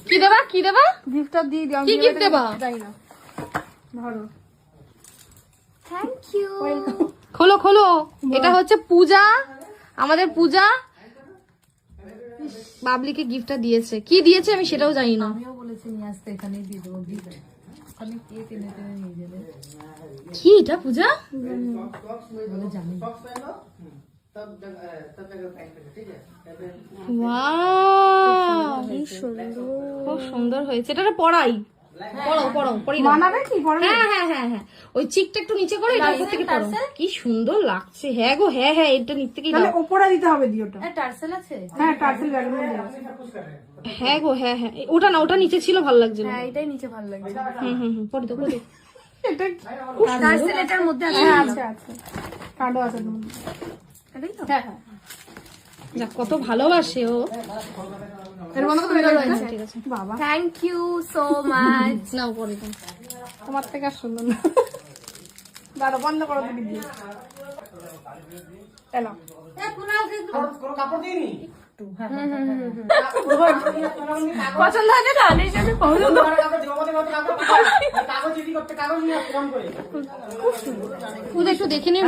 কি দেবা কি দেবা? গিফটটা দিয়ে দিও। কি gift দেবা? জানি না, ধরো। Thank you. খোলো খোলো। এটা হচ্ছে পূজা, আমাদের পূজা বাবলিকে গিফটটা দিয়েছে। কি দিয়েছে আমি সেটাও জানি না। আমিও বলেছি নিয়ে আসতে, এখানেই দিয়ে দেবো গিফট। আমি কে টেনে টেনে নিয়ে যাবে কি এটা পূজা? বলে জানি। ওয়াও, খুব সুন্দর হয়েছে। এটা পড়াই, পড়ো পড়ো পড়ি না। মানাবে কি পরে? হ্যাঁ হ্যাঁ হ্যাঁ হ্যাঁ, ওই চিকটা একটু নিচে করে এটার উপর থেকে পড়ো। কি সুন্দর লাগছে। হ্যাঁ গো, হ্যাঁ হ্যাঁ, এটা নিচ থেকেই তাহলে দাও। উপরে দিতে হবে দিওটা। টার্সেল আছে? হ্যাঁ, টার্সেল ব্যাগের মধ্যে আছে। হ্যাঁ গো, হ্যাঁ হ্যাঁ, ওটা না, ওটা নিচে ছিল, ভালো লাগছে না। হ্যাঁ, এটাই নিচে ভালো লাগছে। হুম হুম হুম, পড়ে দাও পড়ে দাও। এটা টার্সেল এটার মধ্যে আছে। হ্যাঁ, আছে আছে, কার্ডও আছে এর মধ্যে। এটাই তো? হ্যাঁ হ্যাঁ, যাক, কত ভালোবাসে ও। এর মধ্যে তো লেখা আছে। ঠিক আছে, বাবা, থ্যাংক ইউ সো মাচ। নাও পড়ে দাও। তোমার থেকে আর সুন্দর না। দাঁড়া, বন্ধ করো তুমি দিয়ে। এলো। পছন্দ হয়েছে তো? আমি সেটা পছন্দ। পূজা একটু দেখে নিও।